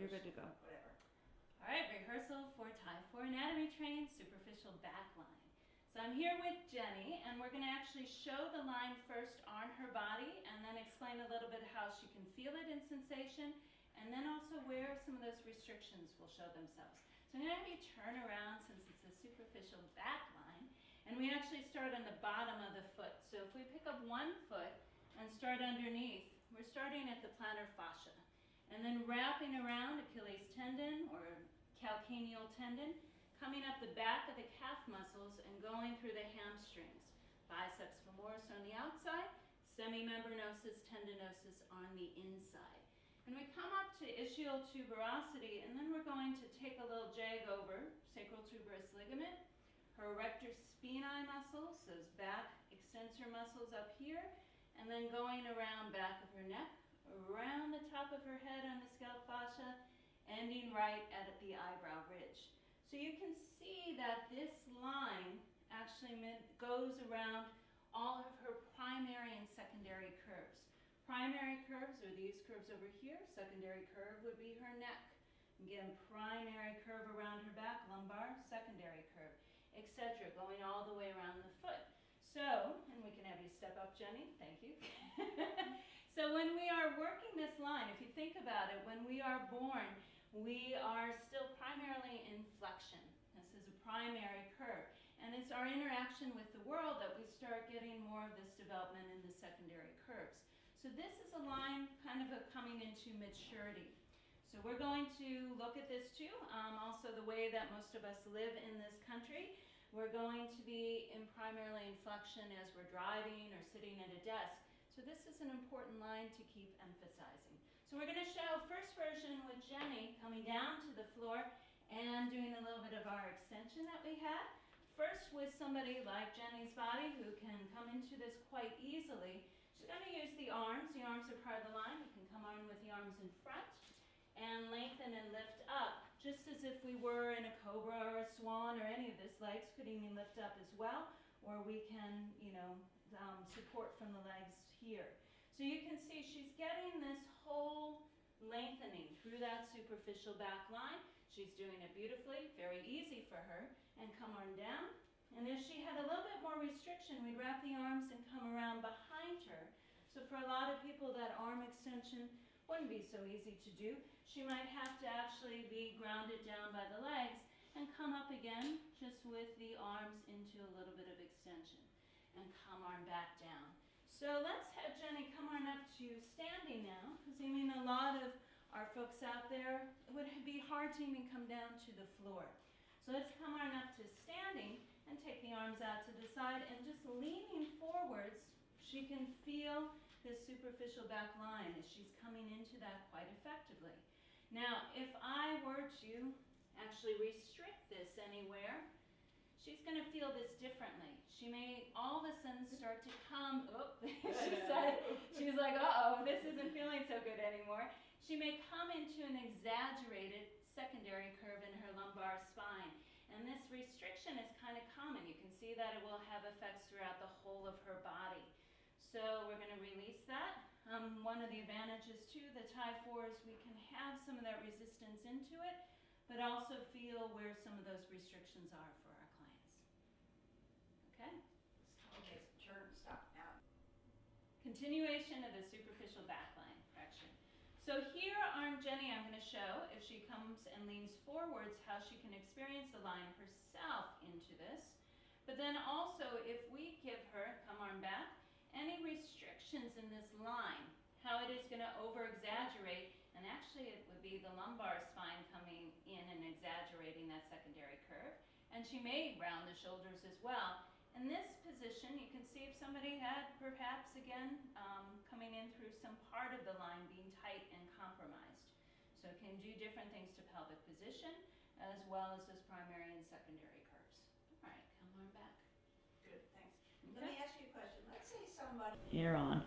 you're good to go. Whatever. All right, rehearsal for Type 4 anatomy train, superficial back line. So I'm here with Jenny, and we're going to actually show the line first on her body, and then explain a little bit how she can feel it in sensation, and then also where some of those restrictions will show themselves. So I'm going to have you turn around since it's a superficial back line, and we actually start on the bottom of the foot. So if we pick up one foot and start underneath, we're starting at the plantar fascia, and then wrapping around Achilles tendon or calcaneal tendon, coming up the back of the calf muscles and going through the hamstrings. Biceps femoris on the outside, semimembranosus, tendinosus on the inside. And we come up to ischial tuberosity, and then we're going to take a little jag over, sacral tuberous ligament, her erector spinae muscles, those back extensor muscles up here, and then going around back of her neck, around the top of her head on the scalp fascia, ending right at the eyebrow ridge. So you can see that this line actually goes around all of her primary and secondary curves. Primary curves are these curves over here. Secondary curve would be her neck. Again, primary curve around her back, lumbar, secondary curve, etc., going all the way around the foot. So, and we can have you step up, Jenny, thank you. So when we are working this line, if you think about it, when we are born, we are still primarily in flexion. This is a primary curve. And it's our interaction with the world that we start getting more of this development in the secondary curves. So this is a line kind of coming into maturity. So we're going to look at this too, also the way that most of us live in this country. We're going to be primarily in flexion as we're driving or sitting at a desk. So this is an important line to keep emphasizing. So we're going to show first version with Jenny coming down to the floor and doing a little bit of our extension that we had. First with somebody like Jenny's body who can come into this quite easily. She's going to use the arms. The arms are part of the line. You can come on with the arms in front and lengthen and lift up, just as if we were in a cobra or a swan or any of this. Legs could even lift up as well, or we can, support from the legs here. So you can see she's getting this whole lengthening through that superficial back line. She's doing it beautifully, very easy for her. And come on down. And if she had a little bit more restriction, we'd wrap the arms and come around behind her. So for a lot of people, that arm extension wouldn't be so easy to do. She might have to actually be grounded down by the legs and come up again just with the arms into a little bit of extension. And come on back down. So let's have Jenny come on up to standing now, because I mean a lot of our folks out there, it would be hard to even come down to the floor. So let's come on up to standing and take the arms out to the side and just leaning forwards. She can feel this superficial back line as she's coming into that quite effectively. Now, if I were to actually restrict this anywhere, she's going to feel this differently. She may all of a sudden start to come, she's like, uh-oh, this isn't feeling so good anymore. She may come into an exaggerated secondary curve in her lumbar spine. And this restriction is kind of common. You can see that it will have effects throughout the whole of her body. So we're going to release that. One of the advantages too, the Type 4 is we can have some of that resistance into it, but also feel where some of those restrictions are for our clients. Okay? Okay, turn, stop now. Continuation of the superficial backline correction. So here on Jenny, I'm going to show, if she comes and leans forwards, how she can experience the line herself into this. But then also, if we give her, come on back, any restrictions in this line, how it is going to over-exaggerate, and actually it would be the lumbar spine coming in and exaggerating that secondary curve. And she may round the shoulders as well. In this position, you can see if somebody had perhaps, again, coming in through some part of the line being tight and compromised. So it can do different things to pelvic position, as well as those primary and secondary curves. All right, come on back. Good, thanks. Okay. Let me ask you a question. Let's say somebody... You're on.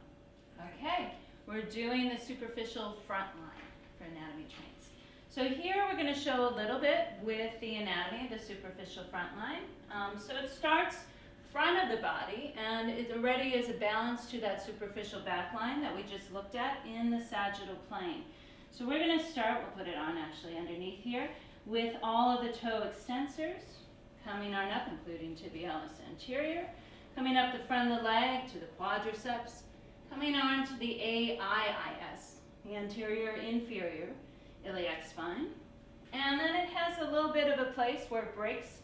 Okay, we're doing the superficial front line for anatomy trains. So here we're going to show a little bit with the anatomy of the superficial front line. So it starts front of the body, and it already is a balance to that superficial back line that we just looked at in the sagittal plane. So we're going to start, we'll put it on actually underneath here, with all of the toe extensors, coming on up, including tibialis anterior, coming up the front of the leg to the quadriceps, coming on to the AIIS, the anterior inferior iliac spine. And then it has a little bit of a place where it breaks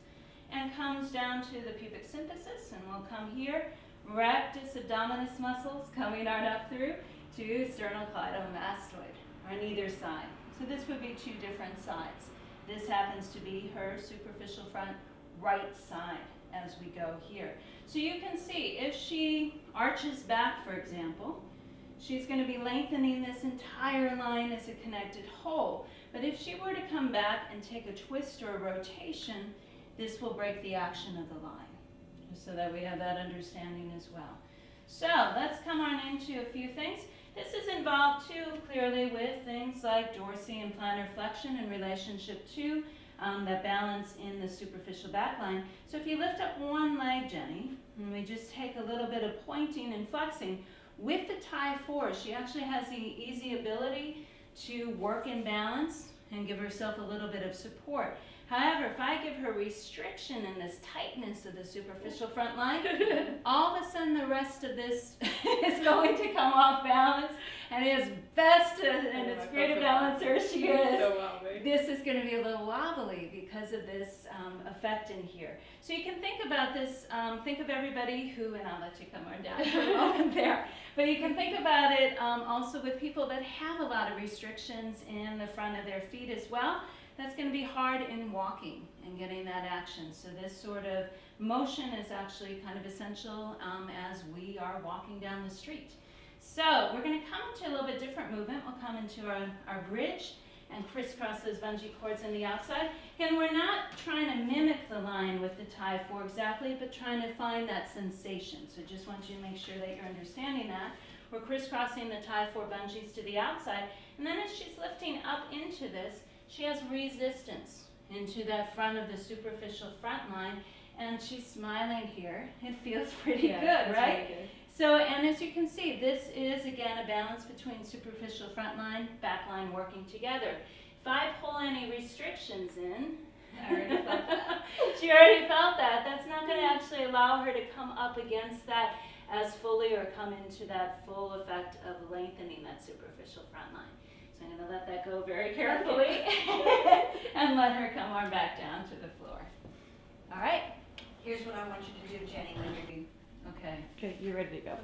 and comes down to the pubic symphysis, and we'll come here, rectus abdominis muscles coming on up through to sternocleidomastoid on either side. So this would be two different sides. This happens to be her superficial front right side as we go here. So you can see if she arches back, for example, she's going to be lengthening this entire line as a connected whole. But if she were to come back and take a twist or a rotation, this will break the action of the line, just so that we have that understanding as well. So let's come on into a few things. This is involved too clearly with things like dorsi and plantar flexion in relationship to that balance in the superficial back line. So if you lift up one leg, Jenny, and we just take a little bit of pointing and flexing, with the tie 4, she actually has the easy ability to work in balance and give herself a little bit of support. However, if I give her restriction in this tightness of the superficial front line, all of a sudden the rest of this is going to come off balance, and as best and as great a balancer as she is, this is going to be a little wobbly because of this effect in here. So you can think about this, think of everybody who, and I'll let you come on down for a moment there, but you can think about it also with people that have a lot of restrictions in the front of their feet as well. That's going to be hard in walking and getting that action. So this sort of motion is actually kind of essential as we are walking down the street. So we're going to come into a little bit different movement. We'll come into our bridge and crisscross those bungee cords on the outside. And we're not trying to mimic the line with the tie 4 exactly, but trying to find that sensation. So just want you to make sure that you're understanding that. We're crisscrossing the tie 4 bungees to the outside. And then as she's lifting up into this, she has resistance into that front of the superficial front line, and she's smiling here. It feels pretty good, right? Really good. So, and as you can see, this is again a balance between superficial front line, back line working together. If I pull any restrictions in, I already felt that. She already felt that. That's not going to actually allow her to come up against that as fully or come into that full effect of lengthening that superficial front line. So I'm going to let that go very carefully and let her come on back down to the floor. All right? Here's what I want you to do, Jenny, when you do. Okay. Okay, you're ready to go.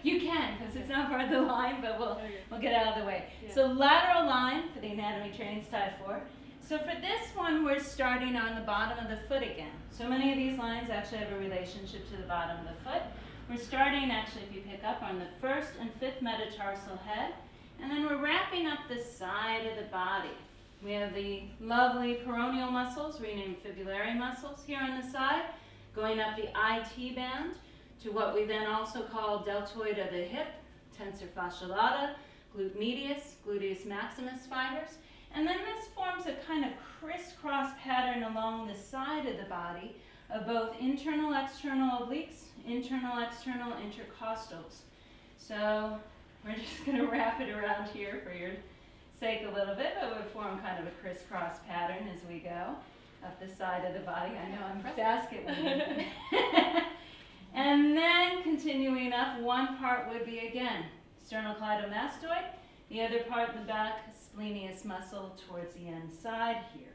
You can, because it's not part of the line, but we'll get out of the way. Yeah. So lateral line for the anatomy training tie 4. So for this one, we're starting on the bottom of the foot again. So many of these lines actually have a relationship to the bottom of the foot. We're starting, actually, if you pick up, on the 1st and 5th metatarsal head, and then we're wrapping up the side of the body. We have the lovely peroneal muscles, renamed fibulary muscles here on the side, going up the IT band to what we then also call deltoid of the hip, tensor fasciae lata, glute medius, gluteus maximus fibers. And then this forms a kind of crisscross pattern along the side of the body of both internal, external obliques, internal, external intercostals. So we're just going to wrap it around here for your sake a little bit, but we'll form kind of a crisscross pattern as we go up the side of the body. I know I'm basket weaving. And then continuing up, one part would be again sternocleidomastoid, the other part in the back, splenius muscle towards the inside here.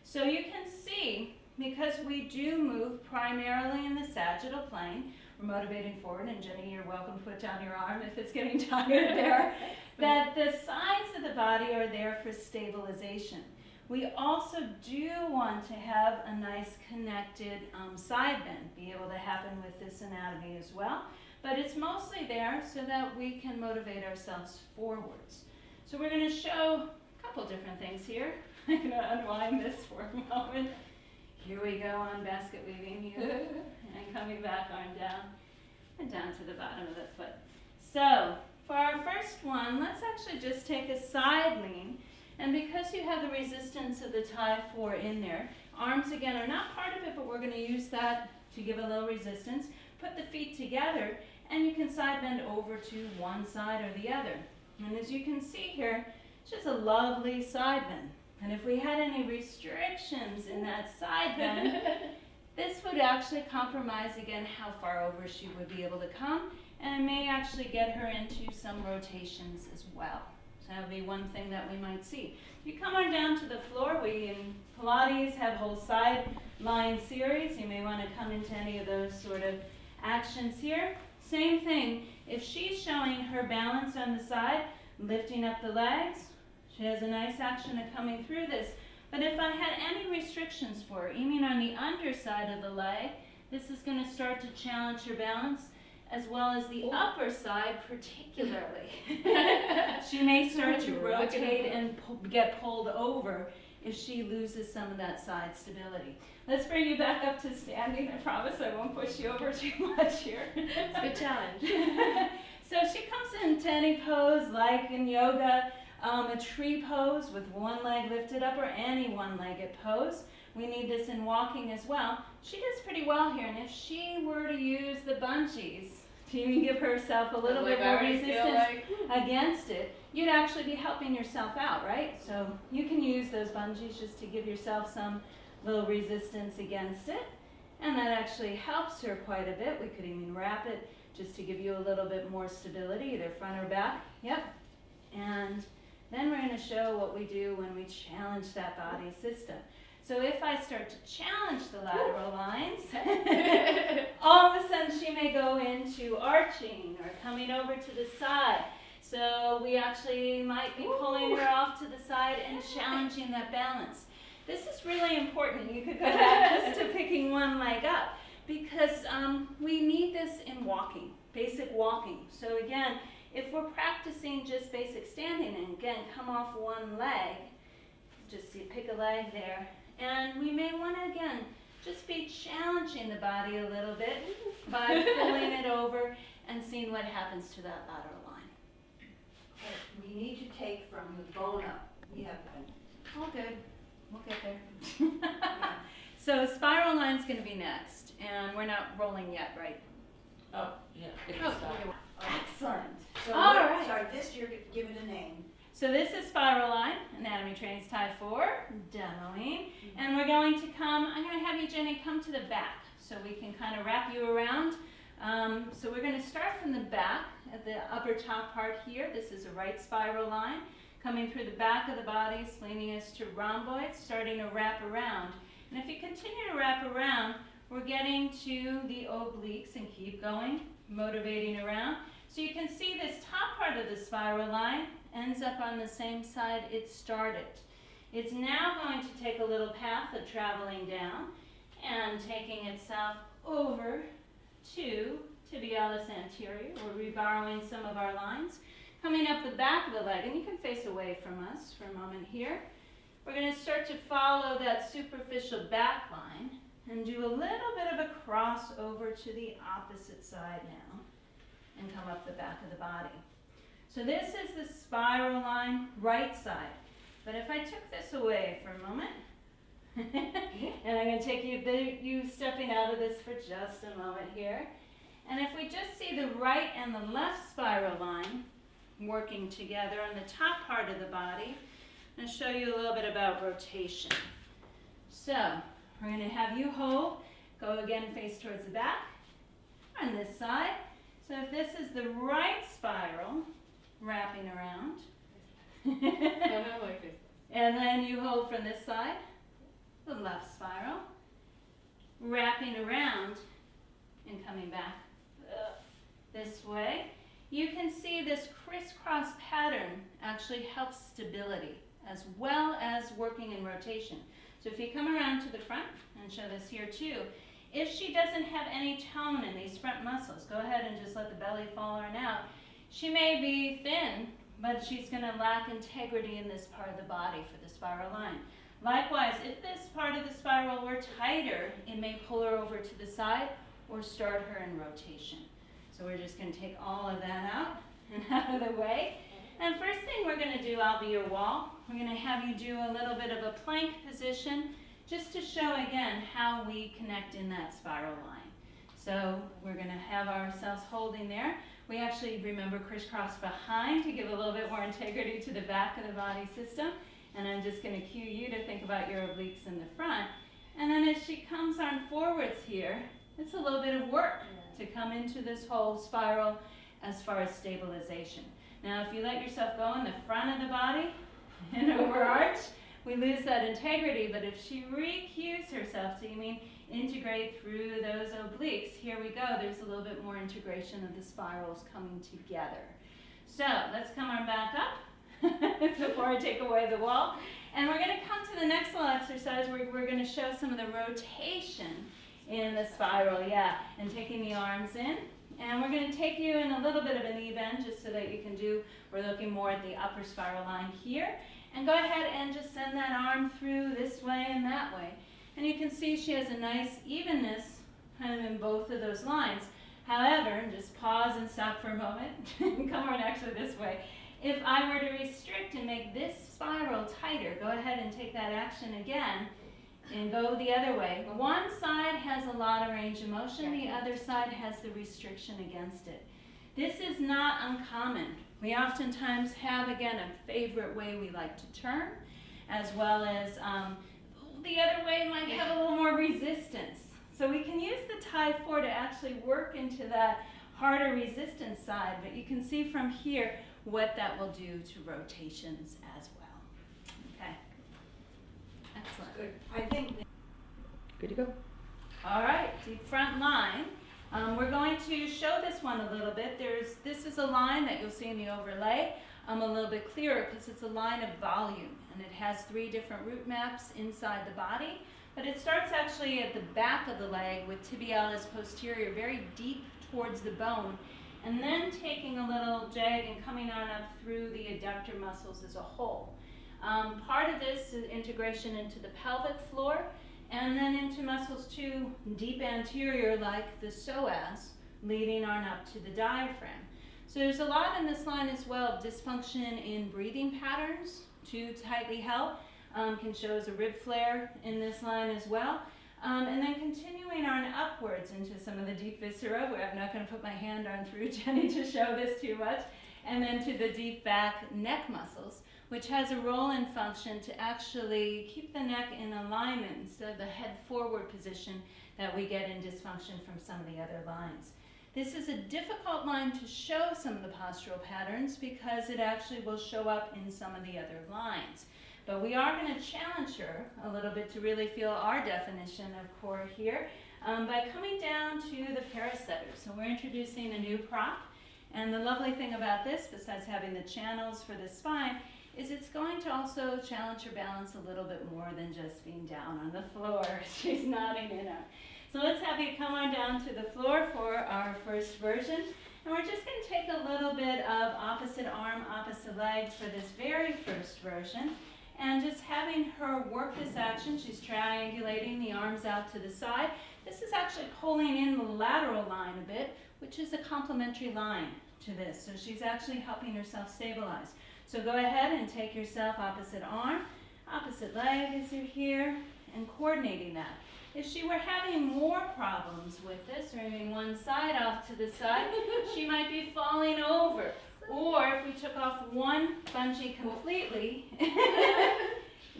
So you can see, because we do move primarily in the sagittal plane, we're motivating forward, and Jenny, you're welcome to put down your arm if it's getting tired there, that the sides of the body are there for stabilization. We also do want to have a nice connected side bend, be able to happen with this anatomy as well, but it's mostly there so that we can motivate ourselves forwards. So we're going to show a couple different things here. I'm going to unwind this for a moment. Here we go on basket weaving you, and coming back arm down, and down to the bottom of the foot. So for our first one, let's actually just take a side lean. And because you have the resistance of the tie 4 in there, arms again are not part of it, but we're going to use that to give a little resistance. Put the feet together, and you can side bend over to one side or the other. And as you can see here, it's just a lovely side bend. And if we had any restrictions in that side bend, this would actually compromise again how far over she would be able to come, and it may actually get her into some rotations as well. So that would be one thing that we might see. You come on down to the floor. We in Pilates have whole side line series. You may want to come into any of those sort of actions here. Same thing. If she's showing her balance on the side, lifting up the legs, she has a nice action of coming through this. But if I had any restrictions for her, even on the underside of the leg, this is going to start to challenge her balance, as well as the upper side particularly. She may start to rotate and get pulled over if she loses some of that side stability. Let's bring you back up to standing. I promise I won't push you over too much here. It's a good challenge. So she comes into any pose, like in yoga, a tree pose with one leg lifted up, or any one-legged pose. We need this in walking as well. She does pretty well here, and if she were to use the bungees to even give herself a little bit more resistance against it, you'd actually be helping yourself out, right? So you can use those bungees just to give yourself some little resistance against it, and that actually helps her quite a bit. We could even wrap it just to give you a little bit more stability, either front or back. Yep. And then we're going to show what we do when we challenge that body system. So if I start to challenge the lateral lines, all of a sudden she may go into arching or coming over to the side. So we actually might be pulling her off to the side and challenging that balance. This is really important. You could go back just to picking one leg up, because we need this in walking, basic walking. So again, if we're practicing just basic standing, and again, come off one leg, just pick a leg there. And we may want to, again, just be challenging the body a little bit by pulling it over and seeing what happens to that lateral line. But we need to take from the bone up. We have one. All good. We'll get there. So spiral line's going to be next, and we're not rolling yet, right? Oh, yeah. Excellent. So All what- right. Sorry, this you're give it a name. So this is spiral line, anatomy training's Type 4, demoing. And we're going to I'm going to have you, Jenny, come to the back so we can kind of wrap you around. So we're going to start from the back at the upper top part here. This is a right spiral line coming through the back of the body, leading us to rhomboids, starting to wrap around. And if you continue to wrap around, we're getting to the obliques and keep going, motivating around. So you can see this top part of the spiral line ends up on the same side it started. It's now going to take a little path of traveling down and taking itself over to tibialis anterior. We're reborrowing some of our lines. Coming up the back of the leg, and you can face away from us for a moment here. We're going to start to follow that superficial back line and do a little bit of a cross over to the opposite side now and come up the back of the body. So this is the spiral line, right side. But if I took this away for a moment, and I'm going to take you stepping out of this for just a moment here. And if we just see the right and the left spiral line working together on the top part of the body, I'm going to show you a little bit about rotation. So we're going to have you hold, go again face towards the back on this side. So if this is the right spiral, wrapping around, and then you hold from this side, the left spiral, wrapping around and coming back this way. You can see this crisscross pattern actually helps stability as well as working in rotation. So if you come around to the front and show this here too, if she doesn't have any tone in these front muscles, go ahead and just let the belly fall on out. She may be thin, but she's going to lack integrity in this part of the body for the spiral line. Likewise, if this part of the spiral were tighter, it may pull her over to the side or start her in rotation. So we're just going to take all of that out and out of the way. And first thing we're going to do, I'll be your wall. We're going to have you do a little bit of a plank position just to show again how we connect in that spiral line. So we're going to have ourselves holding there. We actually, remember, crisscross behind to give a little bit more integrity to the back of the body system. And I'm just going to cue you to think about your obliques in the front. And then as she comes on forwards here, it's a little bit of work to come into this whole spiral as far as stabilization. Now, if you let yourself go in the front of the body and overarch, we lose that integrity. But if she re-cues herself to, integrate through those obliques, here we go. There's a little bit more integration of the spirals coming together. So let's come on back up before I take away the wall. And we're going to come to the next little exercise where we're going to show some of the rotation in the spiral, and taking the arms in. And we're going to take you in a little bit of an knee bend just so that you can do, we're looking more at the upper spiral line here. And go ahead and just send that arm through this way and that way. And you can see she has a nice evenness kind of in both of those lines. However, just pause and stop for a moment. Come on actually this way. If I were to restrict and make this spiral tighter, go ahead and take that action again and go the other way. One side has a lot of range of motion, the other side has the restriction against it. This is not uncommon. We oftentimes have, again, a favorite way we like to turn, as well as the other way might have a little more resistance. So we can use the tie 4 to actually work into that harder resistance side, but you can see from here what that will do to rotations as well. Okay. Excellent. Good. I think. Good to go. All right, deep front line. We're going to show this one a little bit. This is a line that you'll see in the overlay. A little bit clearer because it's a line of volume, and it has 3 different root maps inside the body. But it starts actually at the back of the leg with tibialis posterior, very deep towards the bone, and then taking a little jag and coming on up through the adductor muscles as a whole. Part of this is integration into the pelvic floor, and then into muscles too deep anterior like the psoas, leading on up to the diaphragm. So there's a lot in this line as well of dysfunction in breathing patterns, too tightly held, can show as a rib flare in this line as well. And then continuing on upwards into some of the deep viscera, where I'm not going to put my hand on through Jenny to show this too much, and then to the deep back neck muscles, which has a role and function to actually keep the neck in alignment instead of the head forward position that we get in dysfunction from some of the other lines. This is a difficult line to show some of the postural patterns because it actually will show up in some of the other lines. But we are going to challenge her a little bit to really feel our definition of core here by coming down to the parasetters. So we're introducing a new prop. And the lovely thing about this, besides having the channels for the spine, is it's going to also challenge her balance a little bit more than just being down on the floor. She's nodding in on. So let's have you come on down to the floor for our first version. And we're just going to take a little bit of opposite arm, opposite leg for this very first version. And just having her work this action, she's triangulating the arms out to the side. This is actually pulling in the lateral line a bit, which is a complementary line to this. So she's actually helping herself stabilize. So go ahead and take yourself opposite arm, opposite leg as you're here, and coordinating that. If she were having more problems with this, or moving one side off to the side, she might be falling over. Or if we took off one bungee completely,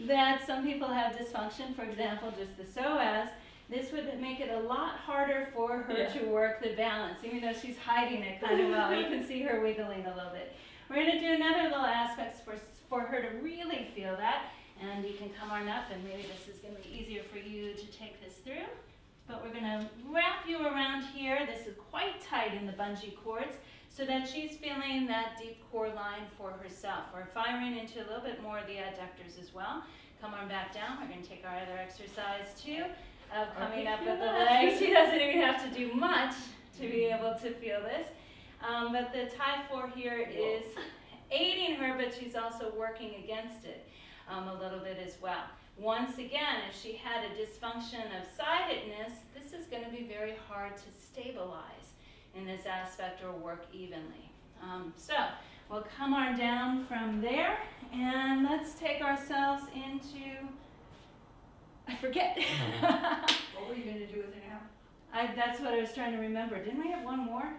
that some people have dysfunction, for example, just the psoas, this would make it a lot harder for her to work the balance, even though she's hiding it kind of well. You can see her wiggling a little bit. We're going to do another little aspect for her to really feel that. And you can come on up, and maybe this is going to be easier for you to take this through. But we're going to wrap you around here. This is quite tight in the bungee cords, so that she's feeling that deep core line for herself. We're firing into a little bit more of the adductors as well. Come on back down. We're going to take our other exercise too, of coming up with the legs. She doesn't even have to do much to be able to feel this. But the tie 4 here is aiding her, but she's also working against it a little bit as well. Once again, if she had a dysfunction of sidedness, this is going to be very hard to stabilize in this aspect or work evenly. So we'll come on down from there, and let's take ourselves into, I forget. What were you going to do with it now? That's what I was trying to remember. Didn't we have one more?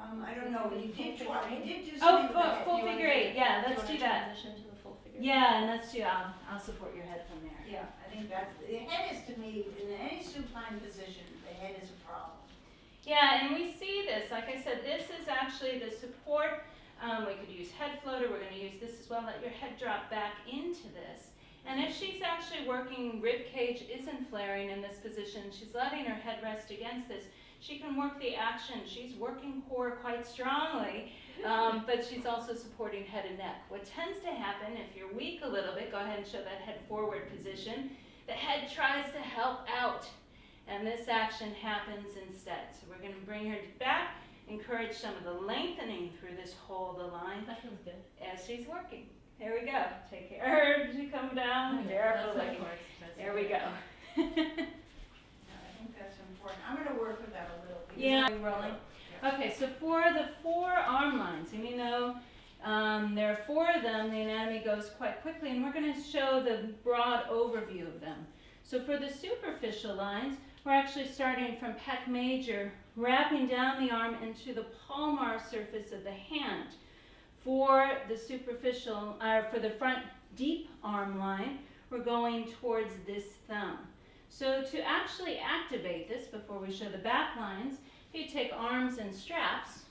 I don't know, you did do Oh, something with the head. full figure eight, yeah, let's do that. Transition to the full figure. Yeah, and let's do, I'll support your head from there. Yeah, I think that's, the head is, to me, in any supine position, the head is a problem. Yeah, and we see this, like I said, this is actually the support. We could use head floater, we're going to use this as well. Let your head drop back into this. And if she's actually working, rib cage isn't flaring in this position, she's letting her head rest against this, she can work the action. She's working core quite strongly, but she's also supporting head and neck. What tends to happen, if you're weak a little bit, go ahead and show that head forward position. The head tries to help out, and this action happens instead. So we're going to bring her back, encourage some of the lengthening through this whole of the line. That feels good. As she's working. There we go. Take care. She come down carefully. There we go. I think that's important. I'm gonna work with that a little bit. Yeah, rolling. Okay, so for the 4 arm lines, and you know there are 4 of them, the anatomy goes quite quickly, and we're going to show the broad overview of them. So for the superficial lines, we're actually starting from pec major, wrapping down the arm into the palmar surface of the hand. For the superficial, for the front deep arm line, we're going towards this thumb. So to actually activate this, before we show the back lines, if you take arms and straps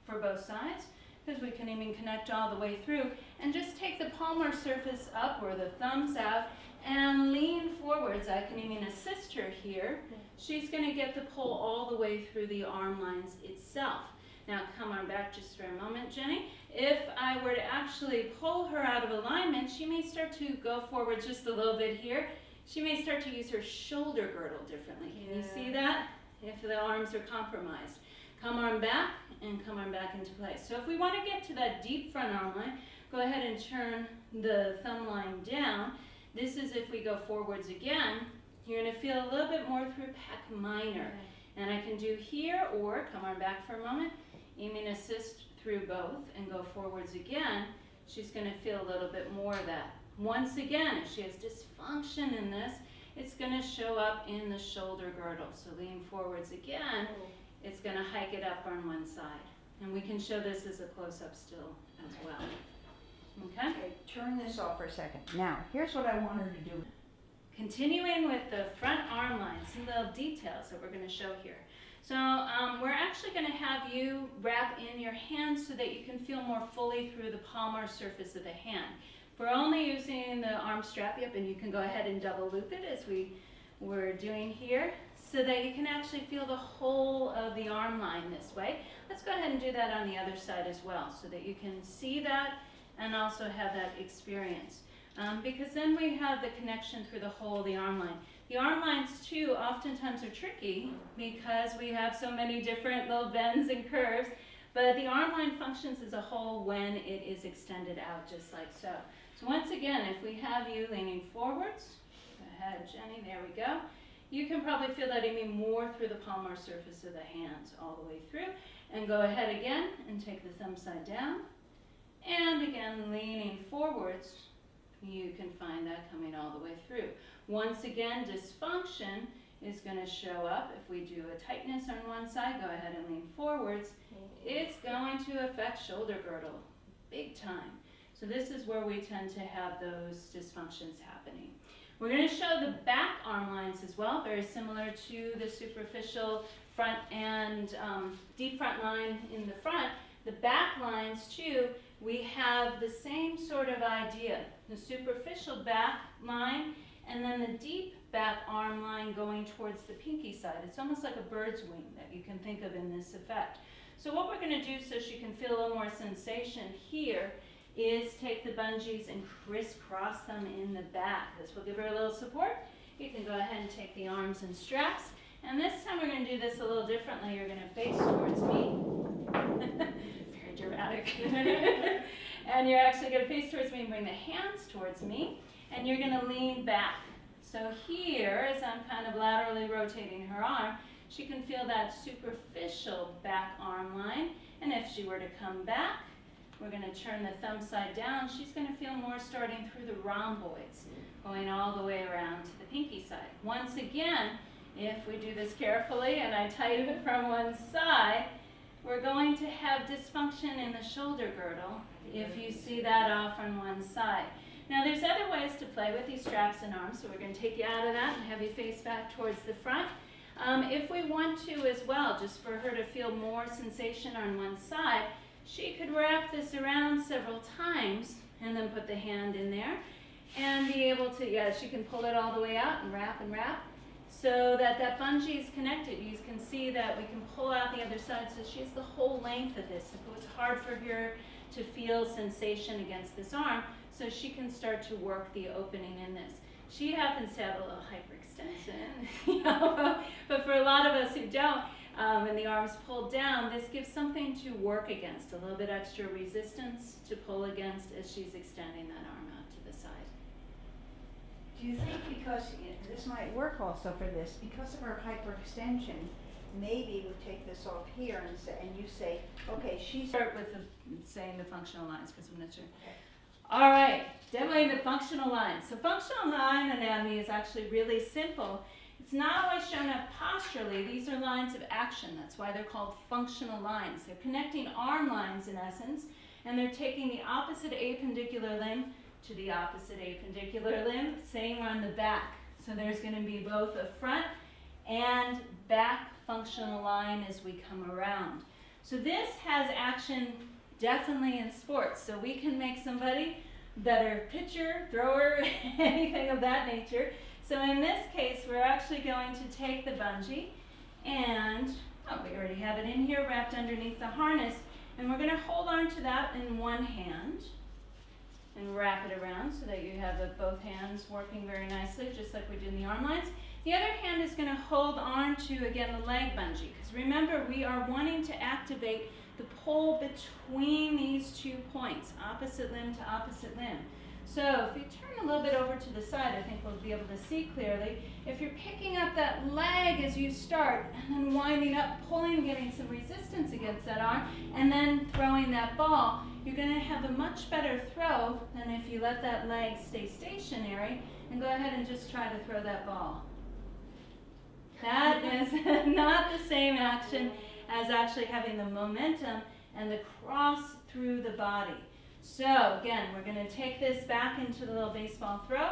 for both sides, because we can even connect all the way through, and just take the palmar surface up or the thumbs out and lean forwards. I can even assist her here. She's going to get the pull all the way through the arm lines itself. Now come on back just for a moment, Jenny. If I were to actually pull her out of alignment, she may start to go forward just a little bit here. She may start to use her shoulder girdle differently. Can you see that? If the arms are compromised. Come arm back and come arm back into place. So if we want to get to that deep front arm line, go ahead and turn the thumb line down. This is if we go forwards again, you're going to feel a little bit more through pec minor. And I can do here, or come arm back for a moment. You mean assist through both and go forwards again. She's going to feel a little bit more of that. Once again, if she has dysfunction in this, it's going to show up in the shoulder girdle. So lean forwards again, it's going to hike it up on one side. And we can show this as a close-up still as well. Okay? Okay, turn this off for a second. Now, here's what I want her to do. Continuing with the front arm lines, some little details that we're going to show here. So we're actually going to have you wrap in your hands so that you can feel more fully through the palmar surface of the hand. We're only using the arm strap, yep, and you can go ahead and double loop it as we were doing here, so that you can actually feel the whole of the arm line this way. Let's go ahead and do that on the other side as well, so that you can see that and also have that experience. Because then we have the connection through the whole of the arm line. The arm lines too oftentimes are tricky because we have so many different little bends and curves, but the arm line functions as a whole when it is extended out just like so. So once again, if we have you leaning forwards, go ahead Jenny, there we go. You can probably feel that even more through the palmar surface of the hands all the way through. And go ahead again and take the thumb side down. And again, leaning forwards, you can find that coming all the way through. Once again, dysfunction is going to show up. If we do a tightness on one side, go ahead and lean forwards. It's going to affect shoulder girdle big time. So this is where we tend to have those dysfunctions happening. We're going to show the back arm lines as well, very similar to the superficial front and deep front line in the front. The back lines too, we have the same sort of idea. The superficial back line and then the deep back arm line going towards the pinky side. It's almost like a bird's wing that you can think of in this effect. So what we're going to do so she can feel a little more sensation here is take the bungees and crisscross them in the back. This will give her a little support. You can go ahead and take the arms and straps. And this time we're going to do this a little differently. You're going to face towards me. Very dramatic. And you're actually going to face towards me and bring the hands towards me. And you're going to lean back. So here, as I'm kind of laterally rotating her arm, she can feel that superficial back arm line. And if she were to come back, we're going to turn the thumb side down. She's going to feel more starting through the rhomboids, going all the way around to the pinky side. Once again, if we do this carefully and I tighten it from one side, we're going to have dysfunction in the shoulder girdle if you see that off on one side. Now there's other ways to play with these straps and arms, so we're going to take you out of that and have you face back towards the front. If we want to as well, just for her to feel more sensation on one side, she could wrap this around several times and then put the hand in there and be able to, yeah, she can pull it all the way out and wrap so that that bungee is connected. You can see that we can pull out the other side, so she has the whole length of this. If it was hard for her to feel sensation against this arm, so she can start to work the opening in this. She happens to have a little hyperextension, you know, but for a lot of us who don't, and the arm's pulled down, this gives something to work against, a little bit extra resistance to pull against as she's extending that arm out to the side. Do you think because, this might work also for this, because of her hyperextension, maybe we take this off here and say, and you say, okay, she's... Start with saying the functional lines, because I'm not sure. Okay. All right, demoing the functional lines. So functional line anatomy is actually really simple. It's not always shown up posturally. These are lines of action. That's why they're called functional lines. They're connecting arm lines in essence, and they're taking the opposite appendicular limb to the opposite appendicular limb. Same on the back. So there's going to be both a front and back functional line as we come around. So this has action definitely in sports. So we can make somebody better pitcher, thrower, anything of that nature. So in this case, we're actually going to take the bungee and, oh, we already have it in here wrapped underneath the harness, and we're going to hold on to that in one hand and wrap it around so that you have both hands working very nicely, just like we did in the arm lines. The other hand is going to hold on to, again, the leg bungee, because remember, we are wanting to activate the pull between these 2 points, opposite limb to opposite limb. So if you turn a little bit over to the side, I think we'll be able to see clearly. If you're picking up that leg as you start and then winding up, pulling, getting some resistance against that arm, and then throwing that ball, you're going to have a much better throw than if you let that leg stay stationary and go ahead and just try to throw that ball. That is not the same action as actually having the momentum and the cross through the body. So again, we're going to take this back into the little baseball throw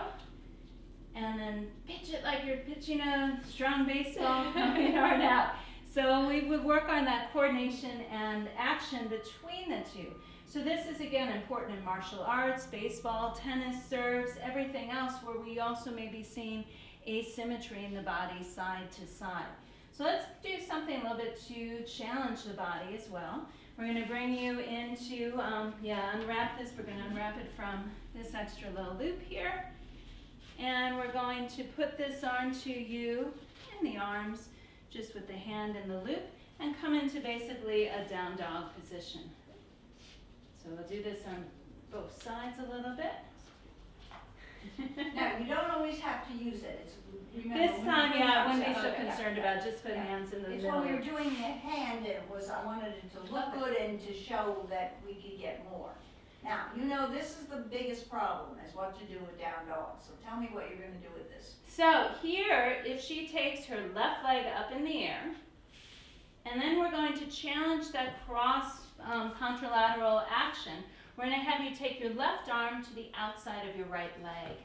and then pitch it like you're pitching a strong baseball coming hard out. So we would work on that coordination and action between the two. So this is again important in martial arts, baseball, tennis, serves, everything else where we also may be seeing asymmetry in the body side to side. So let's do something a little bit to challenge the body as well. We're going to bring you into, unwrap this. We're going to unwrap it from this extra little loop here. And we're going to put this onto you in the arms, just with the hand in the loop, and come into basically a down dog position. So we'll do this on both sides a little bit. Now, you don't always have to use it. It's, remember, This time, yeah, I wouldn't be so Okay, concerned about just putting hands in the It's middle. when we were doing the hand, it was, I wanted it to look good and to show that we could get more. Now, you know, this is the biggest problem, is what to do with down dogs. So tell me what you're going to do with this. So here, if she takes her left leg up in the air, and then we're going to challenge that cross contralateral action, we're going to have you take your left arm to the outside of your right leg.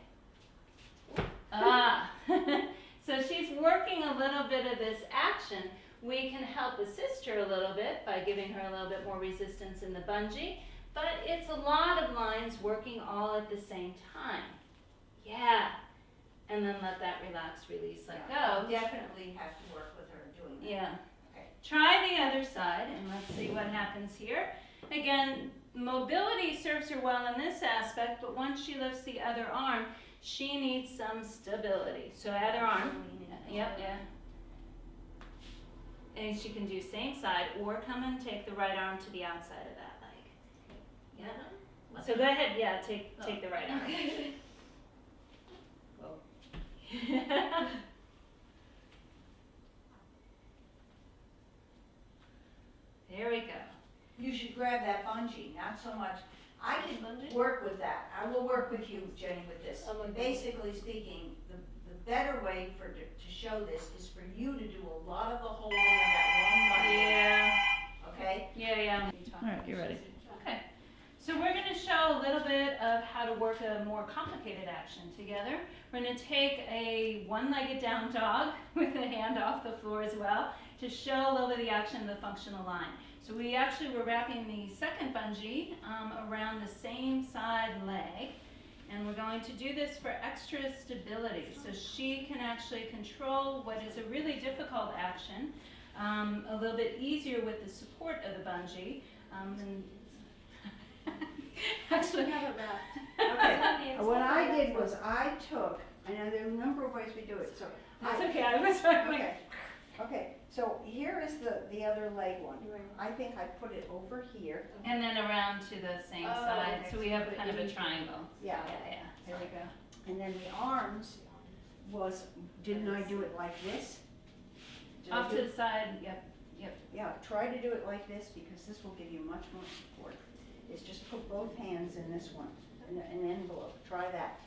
So she's working a little bit of this action. We can help assist her a little bit by giving her a little bit more resistance in the bungee, but it's a lot of lines working all at the same time. Yeah. And then let that relax, release, let go. You definitely have to work with her doing that. Yeah. Okay. Try the other side, and let's see what happens here. Again, mobility serves her well in this aspect, but once she lifts the other arm, she needs some stability. So other arm. Yep, yeah. And she can do same side, or come and take the right arm to the outside of that leg. Yeah. So go ahead, yeah, take the right arm. There we go. You should grab that bungee, not so much. I can work with that. I will work with you, Jenny, with this. Basically speaking, the better way to show this is for you to do a lot of the holding of that one bungee. Yeah. okay? Yeah. All right, you're ready. Okay. So we're going to show a little bit of how to work a more complicated action together. We're going to take a one-legged down dog with a hand off the floor as well to show a little bit of the action of the functional line. So we actually were wrapping the second bungee around the same side leg, and we're going to do this for extra stability so she can actually control what is a really difficult action a little bit easier with the support of the bungee. Actually, Okay, what I did was I took, I know there are a number of ways we do it, so. that's okay, I was like, Okay, so here is the other leg one. I think I put it over here. and then around to the same side, okay. so we have kind of a triangle. Yeah. There we go. And then the arms was, didn't I do it like this? Did I Off do to it? the side, yep. Yeah, try to do it like this because this will give you much more support. Is just put both hands in this one, in an envelope. Try that,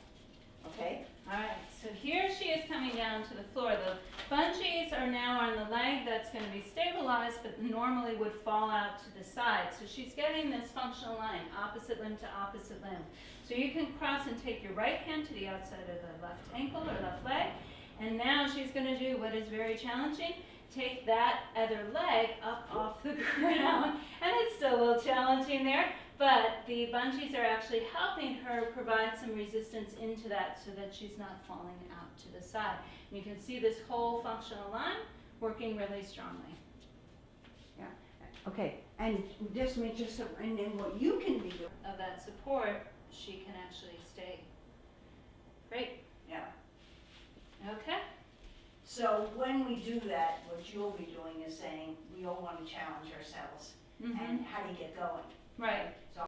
okay? All right, so here she is coming down to the floor. The bungees are now on the leg that's going to be stabilized, but normally would fall out to the side. So she's getting this functional line, opposite limb to opposite limb. So you can cross and take your right hand to the outside of the left ankle or left leg. And now she's going to do what is very challenging. Take that other leg up off the ground. And it's still a little challenging there, but the bungees are actually helping her provide some resistance into that so that she's not falling out to the side. And you can see this whole functional line working really strongly. Yeah, okay, and just so, and then what you can be doing. Of that support, she can actually stay. Great. Yeah. Okay. So when we do that, what you'll be doing is saying, we all want to challenge ourselves. Mm-hmm. And how do you get going? Right. So